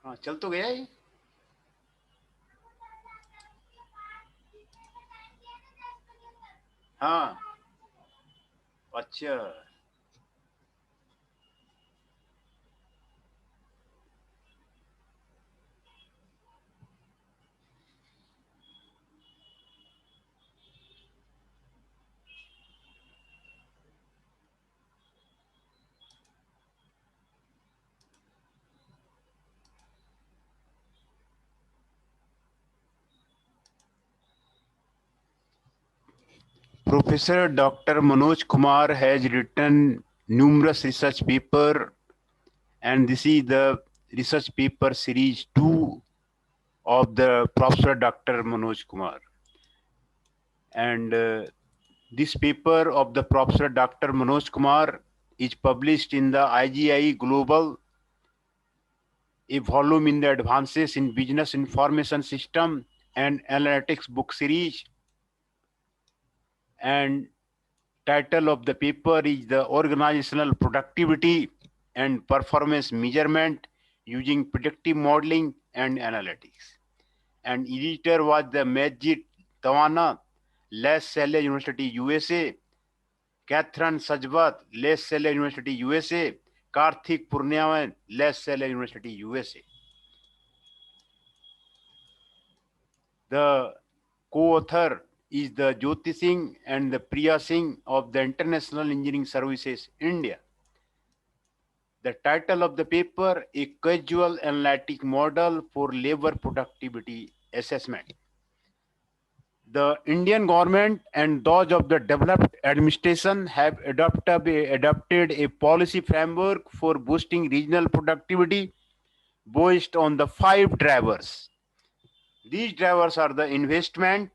हाँ चल तो गया ये। हाँ अच्छा। Professor Dr. Manoj Kumar has written numerous research papers, and this is the research paper series 2 of the Professor Dr. Manoj Kumar. And this paper of the Professor Dr. Manoj Kumar is published in the IGI Global, a volume in the Advances in Business Information System and Analytics book series. And title of the paper is the Organizational Productivity and Performance Measurement Using Predictive Modeling and Analytics. And editor was the Majid Tawana, Les Salle University, USA, Catherine Sajbat, Les Salle University, USA, Karthik Purniawan, Les Salle University, USA. The co-author is the Jyoti Singh and the Priya Singh of the International Engineering Services, India. The title of the paper, A Casual Analytic Model for Labor Productivity Assessment. The Indian government and those of the developed administration have adopted a policy framework for boosting regional productivity based on the 5 drivers. These drivers are the investment,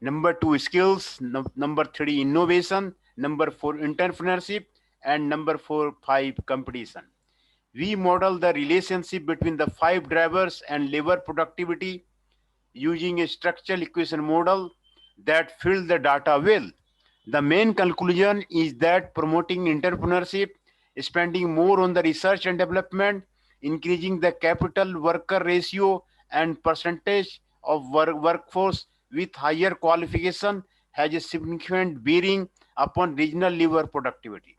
number 2 skills, number 3 innovation, number 4 entrepreneurship, and number 5 competition. We model the relationship between the 5 drivers and labor productivity using a structural equation model that fills the data well. The main conclusion is that promoting entrepreneurship, spending more on the research and development, increasing the capital worker ratio and percentage of workforce with higher qualification has a significant bearing upon regional labor productivity.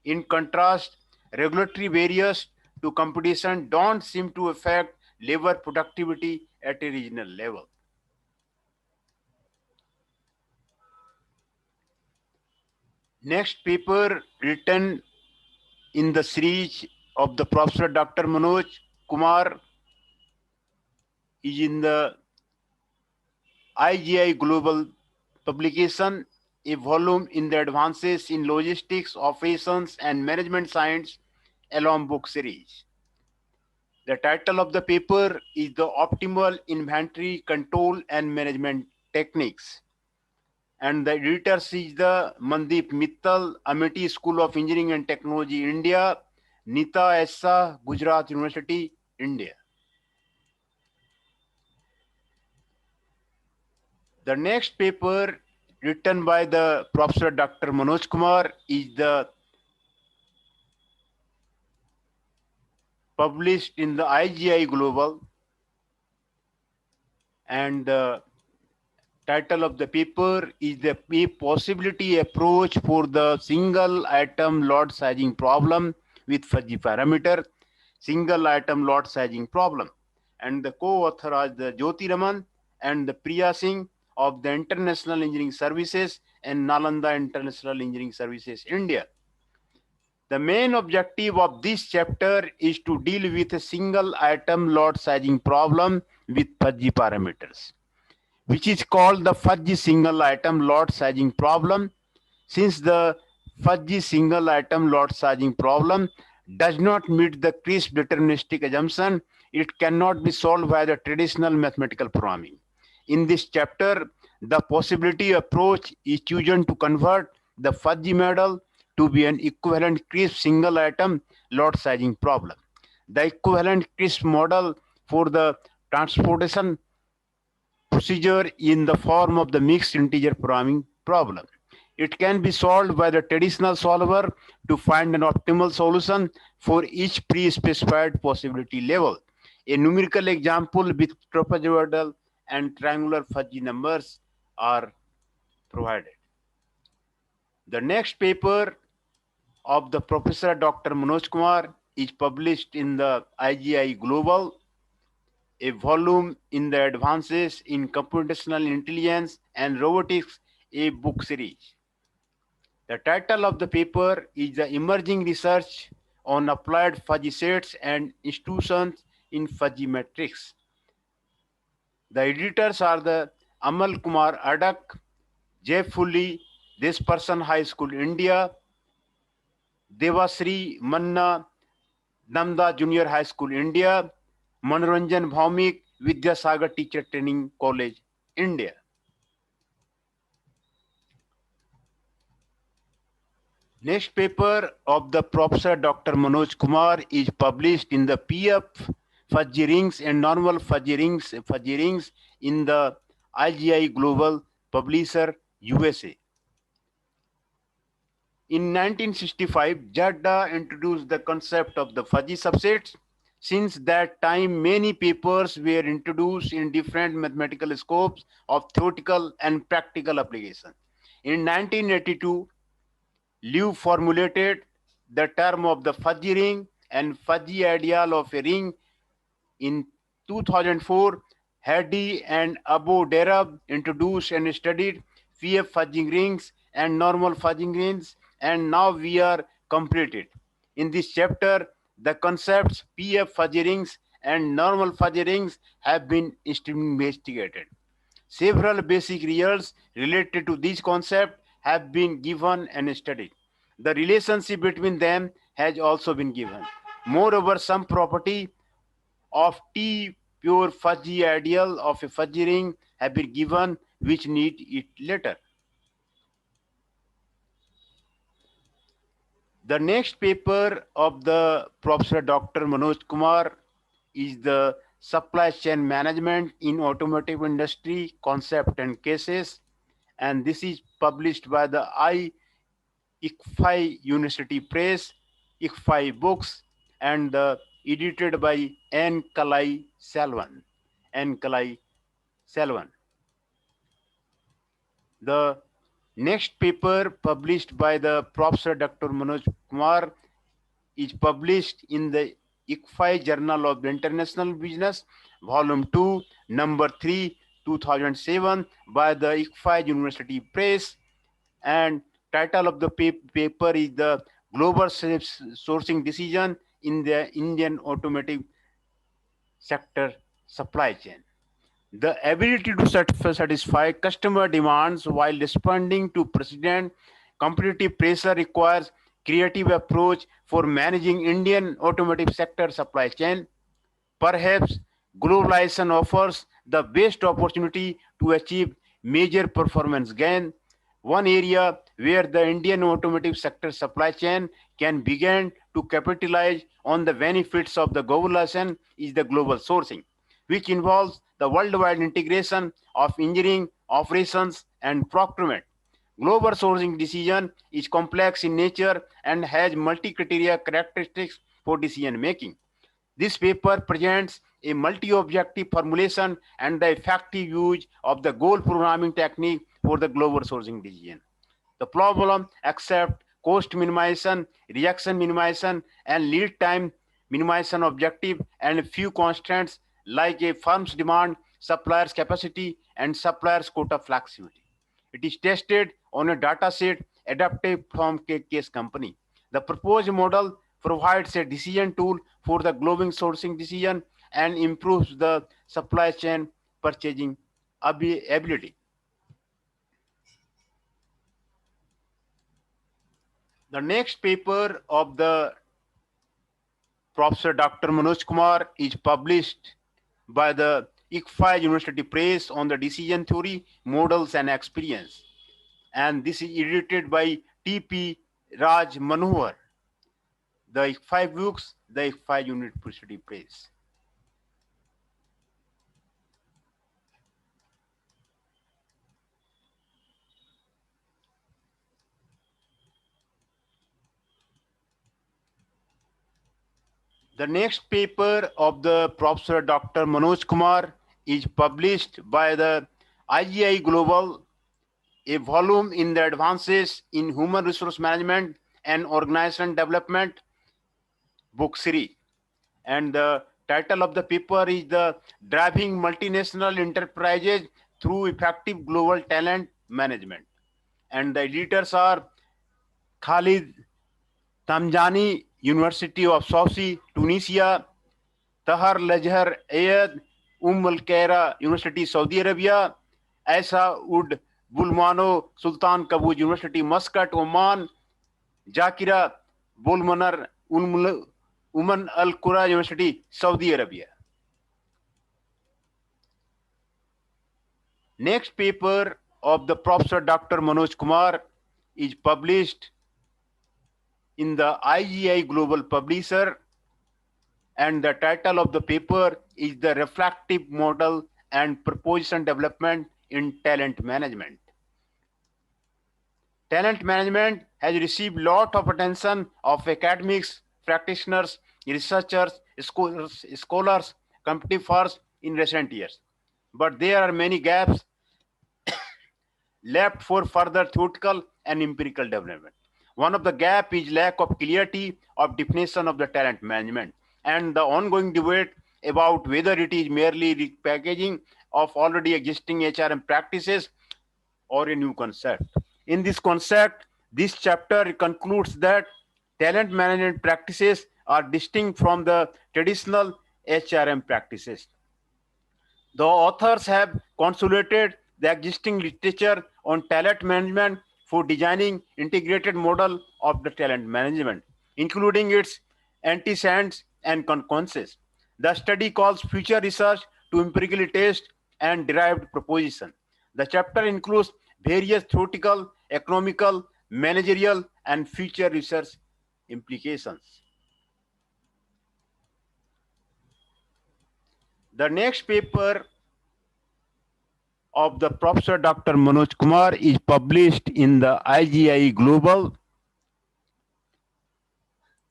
In contrast, regulatory barriers to competition don't seem to affect labor productivity at a regional level. Next paper written in the series of the Professor Dr. Manoj Kumar is in the IGI Global publication, a volume in the Advances in Logistics, Operations and Management Science along book series. The title of the paper is the Optimal Inventory Control and Management Techniques. And the editors is the Mandeep Mittal, Amity School of Engineering and Technology, India, Nita Essa, Gujarat University, India. The next paper written by the Professor Dr. Manoj Kumar is the published in the IGI Global, and the title of the paper is the possibility approach for the single item lot sizing problem with fuzzy parameter, single item lot sizing problem. And the co-author are the Jyoti Raman and the Priya Singh of the International Engineering Services and Nalanda International Engineering Services, India. The main objective of this chapter is to deal with a single item lot sizing problem with fuzzy parameters, which is called the fuzzy single item lot sizing problem. Since the fuzzy single item lot sizing problem does not meet the crisp deterministic assumption, it cannot be solved by the traditional mathematical programming. In this chapter, the possibility approach is chosen to convert the fuzzy model to be an equivalent crisp single item lot sizing problem. The equivalent crisp model for the transportation procedure in the form of the mixed integer programming problem. It can be solved by the traditional solver to find an optimal solution for each pre-specified possibility level. A numerical example with trapezoidal and triangular fuzzy numbers are provided. The next paper of the Professor Dr. Manoj Kumar is published in the IGI Global, a volume in the Advances in Computational Intelligence and Robotics, a book series. The title of the paper is the Emerging Research on Applied Fuzzy Sets and Institutions in Fuzzy Metrics. The editors are the Amal Kumar Adak, J. Fully, This Person High School, India, Devasri Manna, Namda Junior High School, India, Manoranjan Bhaumik, Vidyasagar Teacher Training College, India. Next paper of the Professor Dr. Manoj Kumar is published in the PF Fuzzy Rings and Normal Fuzzy Rings in the IGI Global Publisher, USA. In 1965, Jadda introduced the concept of the fuzzy subsets. Since that time, many papers were introduced in different mathematical scopes of theoretical and practical application. In 1982, Liu formulated the term of the fuzzy ring and fuzzy ideal of a ring. In 2004, Hardy and Abu Derab introduced and studied PF fudging rings and normal fudging rings, and now we are completed. In this chapter, the concepts PF fuzzy rings and normal fuzzy rings have been investigated. Several basic results related to these concepts have been given and studied. The relationship between them has also been given. Moreover, some property of T pure fuzzy ideal of a fuzzy ring have been given which need it later. The next paper of the Professor Dr. Manoj Kumar is the supply chain management in automotive industry concept and cases, and this is published by the ICFI University Press, ICFI Books, and edited by N. Kalai Salvan. N. Kalai Salvan. The next paper published by the Professor Dr. Manoj Kumar is published in the ICFI Journal of the International Business, Volume 2, Number 3, 2007, by the ICFI University Press, and title of the paper is the Global Sourcing Decision in the Indian Automotive Sector Supply Chain. The ability to satisfy customer demands while responding to present competitive pressure requires creative approach for managing Indian automotive sector supply chain. Perhaps globalization offers the best opportunity to achieve major performance gain. One area where the Indian automotive sector supply chain can begin to capitalize on the benefits of the globalization is the global sourcing, which involves the worldwide integration of engineering, operations, and procurement. Global sourcing decision is complex in nature and has multi-criteria characteristics for decision making. This paper presents a multi-objective formulation and the effective use of the goal programming technique for the global sourcing decision. The problem accept cost minimization, reaction minimization, and lead time minimization objective and few constraints like a firm's demand, supplier's capacity, and supplier's quota flexibility. It is tested on a data set adapted from case company. The proposed model provides a decision tool for the global sourcing decision and improves the supply chain purchasing ability. The next paper of the Professor Dr. Manoj Kumar is published by the ICFI University Press on the decision theory, models, and experience. And this is edited by T.P. Raj Manohar. The ICFI books, the ICFI University Press. The next paper of the Professor Dr. Manoj Kumar is published by the IGI Global, a volume in the Advances in Human Resource Management and Organization Development, book series. And the title of the paper is the Driving Multinational Enterprises Through Effective Global Talent Management. And the editors are Khalid Tamjani, University of Sousse, Tunisia; Tahar Lajhar Ayed, Al Qaira, University, Saudi Arabia; Aisa Ud Bulmano, Sultan Qaboos University, Muscat, Oman; Jakira Bulmanar, Uman Al Qura University, Saudi Arabia. Next paper of the Professor Dr. Manoj Kumar is published in the IGI Global Publisher, and the title of the paper is the Reflective Model and Proposition Development in Talent Management. Talent management has received lot of attention of academics, practitioners, researchers, scholars, competitive force in recent years. But there are many gaps left for further theoretical and empirical development. One of the gap is lack of clarity of definition of the talent management and the ongoing debate about whether it is merely repackaging of already existing HRM practices or a new concept. In this concept, this chapter concludes that talent management practices are distinct from the traditional HRM practices. The authors have consolidated the existing literature on talent management for designing integrated model of the talent management, including its antecedents and consequences. The study calls future research to empirically test and derived proposition. The chapter includes various theoretical, economical, managerial, and future research implications. The next paper of the Professor Dr. Manoj Kumar is published in the IGI Global,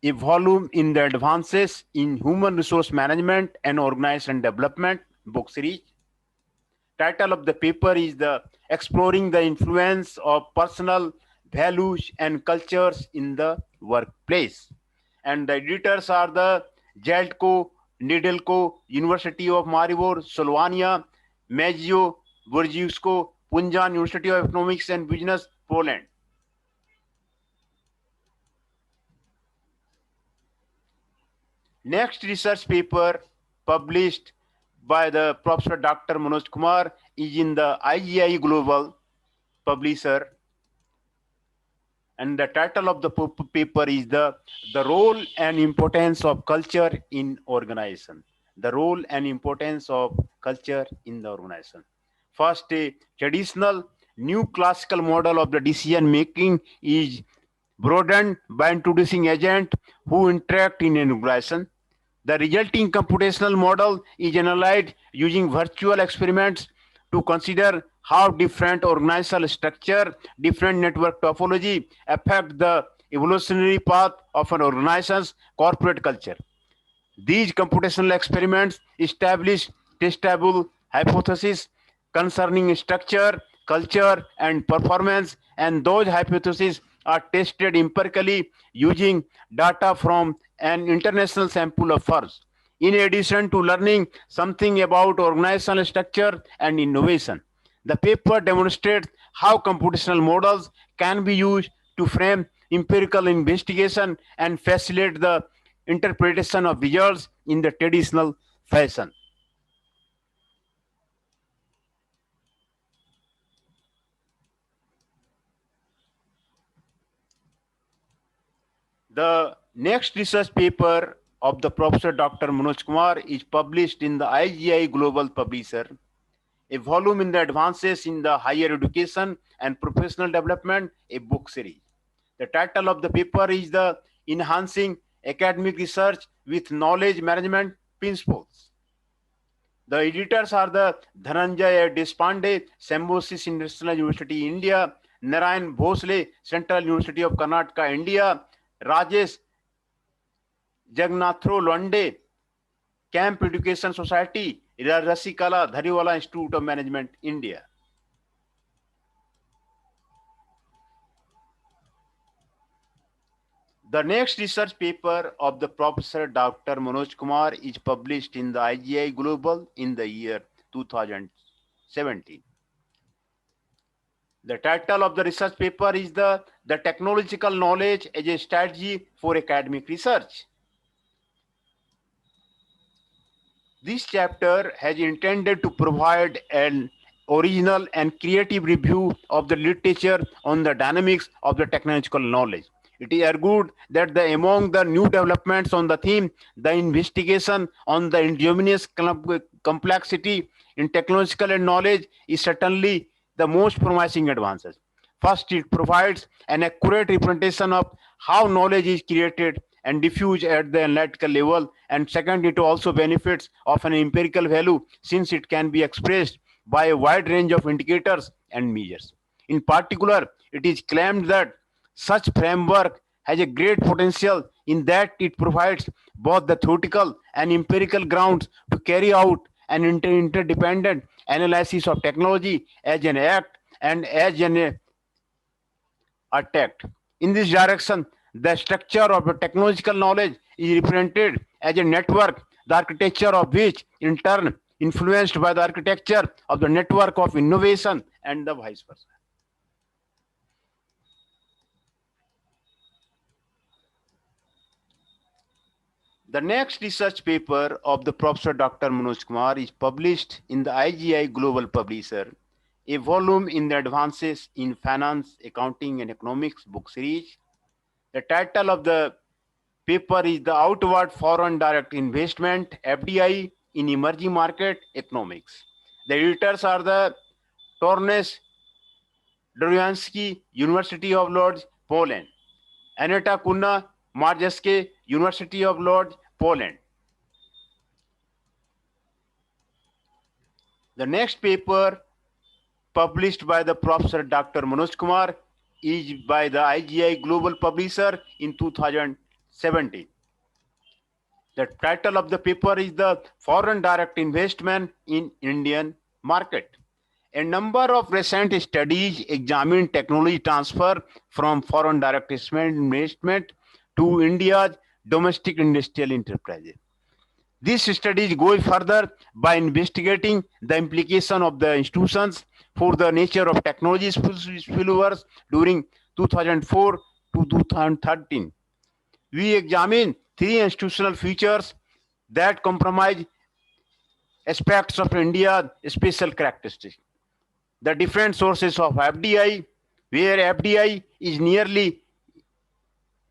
a volume in the Advances in Human Resource Management and Organization Development, book series. Title of the paper is the Exploring the Influence of Personal Values and Cultures in the Workplace. And the editors are the Jeltko, Nedelko, University of Maribor, Slovenia; Maggio, Wojciechowski, Punjan, University of Economics and Business, Poland. Next research paper published by the Professor Dr. Manoj Kumar is in the IGI Global Publisher, and the title of the paper is the Role and Importance of Culture in Organization. The role and importance of culture in the organization. First, a traditional new classical model of the decision making is broadened by introducing agents who interact in an organization. The resulting computational model is analyzed using virtual experiments to consider how different organizational structure, different network topology affect the evolutionary path of an organization's corporate culture. These computational experiments establish testable hypotheses concerning structure, culture, and performance, and those hypotheses are tested empirically using data from an international sample of firms. In addition to learning something about organizational structure and innovation, the paper demonstrates how computational models can be used to frame empirical investigation and facilitate the interpretation of results in the traditional fashion. The next research paper of the Professor Dr. Manoj Kumar is published in the IGI Global Publisher, a volume in the Advances in the Higher Education and Professional Development, a book series. The title of the paper is the Enhancing Academic Research with Knowledge Management Principles. The editors are the Dhananjay Deshpande, Symbiosis International University, India; Narayan Bhosle, Central University of Karnataka, India; Rajesh Jagannathro Lwande, Camp Education Society, Rasikala Dhariwala Institute of Management, India. The next research paper of the Professor Dr. Manoj Kumar is published in the IGI Global in the year 2017. The title of the research paper is the Technological Knowledge as a Strategy for Academic Research. This chapter has intended to provide an original and creative review of the literature on the dynamics of the technological knowledge. It is argued that among the new developments on the theme, the investigation on the ingenious complexity in technological and knowledge is certainly the most promising advances. First, it provides an accurate representation of how knowledge is created and diffused at the analytical level. And second, it also benefits of an empirical value since it can be expressed by a wide range of indicators and measures. In particular, it is claimed that such framework has a great potential in that it provides both the theoretical and empirical grounds to carry out an interdependent analysis of technology as an act and as an attacked. In this direction, the structure of the technological knowledge is represented as a network, the architecture of which, in turn, influenced by the architecture of the network of innovation and the vice versa. The next research paper of the Professor Dr. Manoj Kumar is published in the IGI Global Publisher, a volume in the Advances in Finance, Accounting and Economics book series. The title of the paper is the Outward Foreign Direct Investment, FDI, in Emerging Market Economics. The editors are the Tornes Dorojanski, University of Lodz, Poland. Aneta Kunna Marjeske, University of Lodz, Poland. The next paper published by the Professor Dr. Manoj Kumar is by the IGI Global Publisher in 2017. The title of the paper is the Foreign Direct Investment in Indian Market. A number of recent studies examine technology transfer from foreign direct investment to India's domestic industrial enterprises. These studies go further by investigating the implication of the institutions for the nature of technology spillovers during 2004 to 2013. We examine three institutional features that compromise aspects of India's special characteristics. The different sources of FDI, where FDI is nearly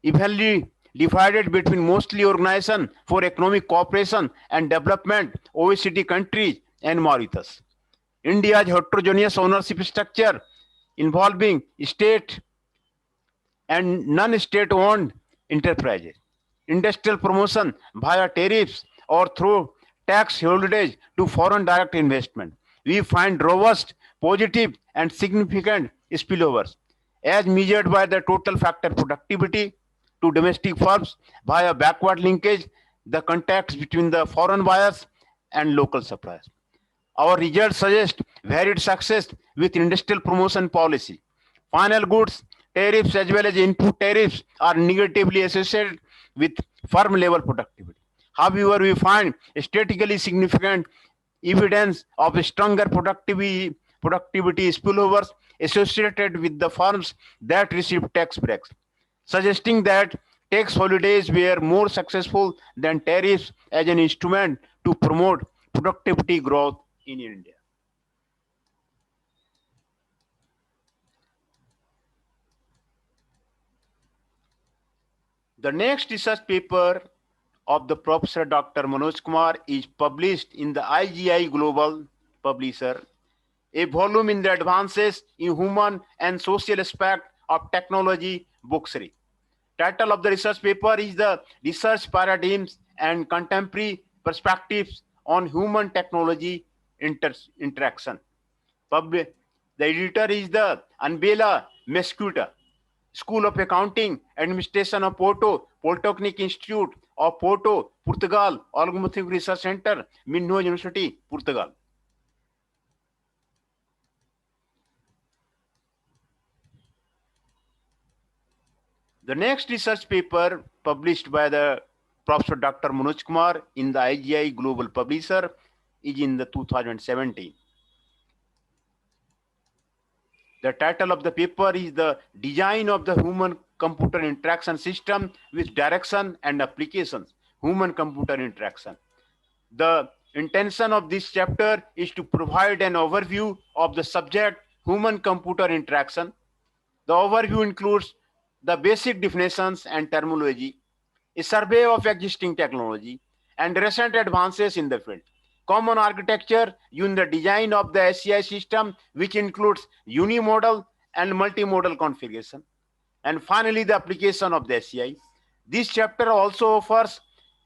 evenly divided between mostly Organization for Economic Cooperation and Development, OECD countries, and Mauritius. India's heterogeneous ownership structure involving state and non-state owned enterprises, industrial promotion via tariffs or through tax holidays to foreign direct investment. We find robust, positive, and significant spillovers as measured by the total factor productivity to domestic firms via backward linkage, the contacts between the foreign buyers and local suppliers. Our results suggest varied success with industrial promotion policy. Final goods tariffs as well as input tariffs are negatively associated with firm level productivity. However, we find statistically significant evidence of stronger productivity spillovers associated with the firms that receive tax breaks, suggesting that tax holidays were more successful than tariffs as an instrument to promote productivity growth in India. The next research paper of the Professor Dr. Manoj Kumar is published in the IGI Global Publisher, a volume in the Advances in Human and Social Aspect of Technology book series. Title of the research paper is the Research Paradigms and Contemporary Perspectives on Human Technology Interaction. The editor is the Anbela Mesquita, School of Accounting, Administration of Porto, Polytechnic Institute, of Porto, Portugal, Algorithmic Research Center, Minho University, Portugal. The next research paper published by the Professor Dr. Manoj Kumar in the IGI Global Publisher is in the 2017. The title of the paper is the Design of the Human-Computer Interaction System with Direction and Applications, Human-Computer Interaction. The intention of this chapter is to provide an overview of the subject human-computer interaction. The overview includes the basic definitions and terminology, a survey of existing technology, and recent advances in the field. Common architecture in the design of the SCI system, which includes unimodal and multimodal configuration. And finally, the application of the SCI. This chapter also offers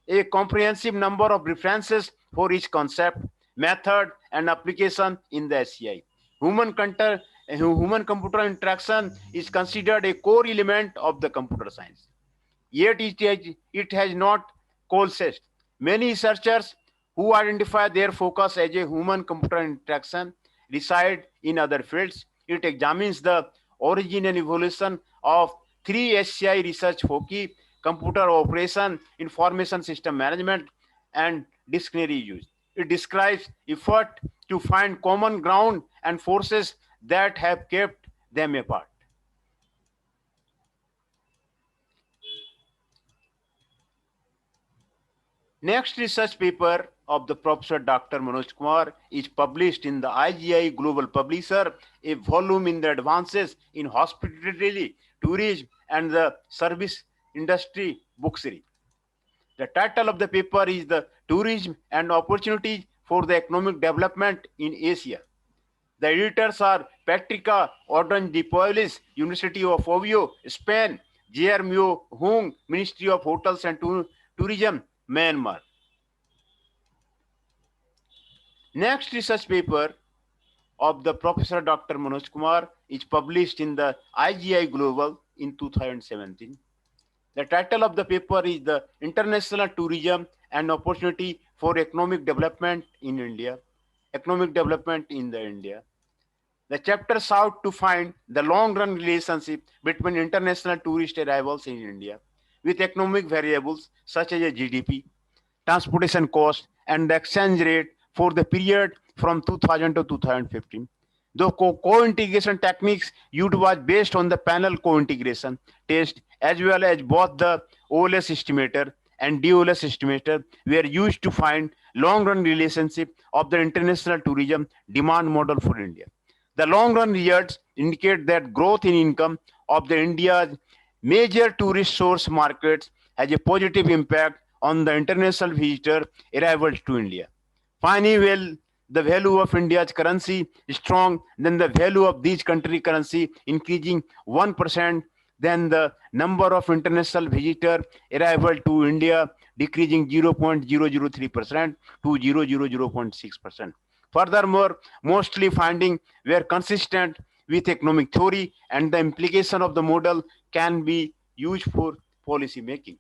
a comprehensive number of references for each concept, method, and application in the SCI. Human-computer interaction is considered a core element of the computer science. Yet it has not coalesced. Many researchers who identify their focus as a human-computer interaction reside in other fields. It examines the origin and evolution of three SCI research foci: computer operation, information system management, and dictionary use. It describes effort to find common ground and forces that have kept them apart. Next research paper of the Professor Dr. Manoj Kumar is published in the IGI Global Publisher, a volume in the Advances in Hospitality, Tourism, and the Service Industry book series. The title of the paper is the Tourism and Opportunities for the Economic Development in Asia. The editors are Patricia Ordon de Poilis, University of Oviedo, Spain; Jeremio Hung, Ministry of Hotels and Tourism, Myanmar. Next research paper of the Professor Dr. Manoj Kumar is published in the IGI Global in 2017. The title of the paper is the International Tourism and Opportunity for Economic Development in India, Economic Development in the India. The chapter sought to find the long-run relationship between international tourist arrivals in India with economic variables such as GDP, transportation cost, and the exchange rate for the period from 2000 to 2015. The co-integration techniques used was based on the panel co-integration test, as well as both the OLS estimator and DOLS estimator were used to find long-run relationship of the international tourism demand model for India. The long-run results indicate that growth in income of the India's major tourist source markets has a positive impact on the international visitor arrivals to India. Finally, well, the value of India's currency is strong, then the value of these country currency increasing 1%, then the number of international visitor arrival to India decreasing 0.003% to 0.6%. Furthermore, mostly findings were consistent with economic theory, and the implication of the model can be used for policy making.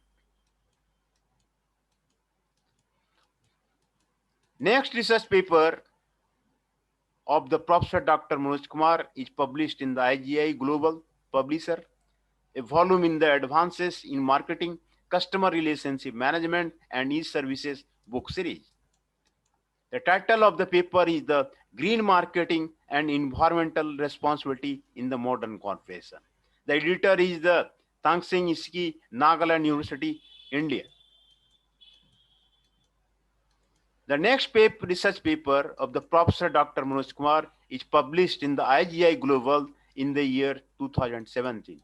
Next research paper of the Professor Dr. Manoj Kumar is published in the IGI Global Publisher, a volume in the Advances in Marketing, Customer Relationship Management, and E-Services book series. The title of the paper is the Green Marketing and Environmental Responsibility in the Modern Corporation. The editor is the Tangsing Iski, Nagaland University, India. The next research paper of the Professor Dr. Manoj Kumar is published in the IGI Global in the year 2017.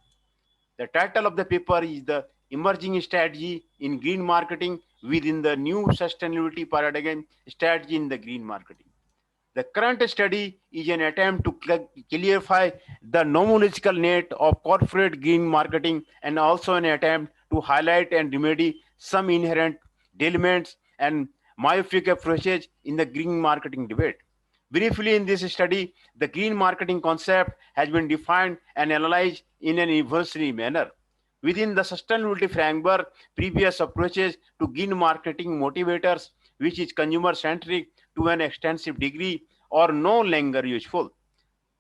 The title of the paper is the Emerging Strategy in Green Marketing within the New Sustainability Paradigm Strategy in the Green Marketing. The current study is an attempt to clarify the nomological net of corporate green marketing and also an attempt to highlight and remedy some inherent delimits and myopic approaches in the green marketing debate. Briefly, in this study, the green marketing concept has been defined and analyzed in an evolutionary manner. Within the sustainability framework, previous approaches to green marketing motivators, which is consumer-centric to an extensive degree, are no longer useful.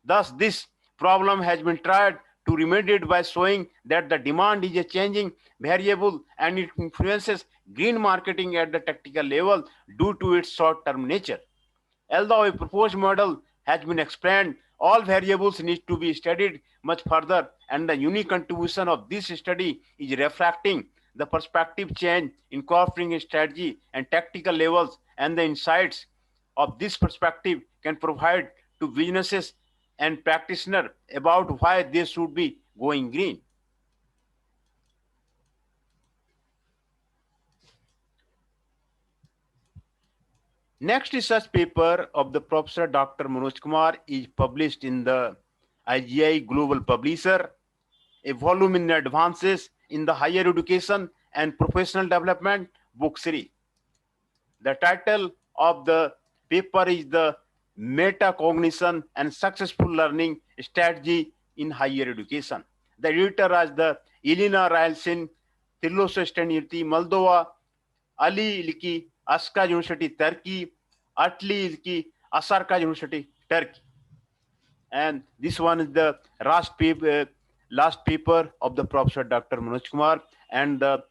Thus, this problem has been tried to remedy it by showing that the demand is a changing variable and it influences green marketing at the tactical level due to its short-term nature. Although a proposed model has been explained, all variables need to be studied much further, and the unique contribution of this study is reflecting the perspective change, incorporating strategy and tactical levels, and the insights of this perspective can provide to businesses and practitioners about why they should be going green. Next research paper of the Professor Dr. Manoj Kumar is published in the IGI Global Publisher, a volume in Advances in the Higher Education and Professional Development book series. The title of the paper is the Metacognition and Successful Learning Strategy in Higher Education. The editor is the Elena Railsin, Tirloso University, Moldova, Ali Ilki, Aska University, Turkey, Atli Ilki, Asarka University, Turkey. And this one is the last paper of the Professor Dr. Manoj Kumar, and the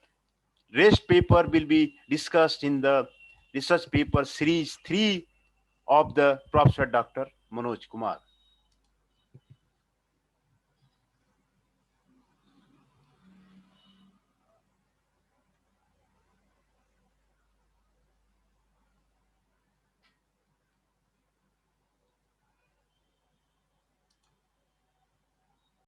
rest paper will be discussed in the research paper series 3 of the Professor Dr. Manoj Kumar.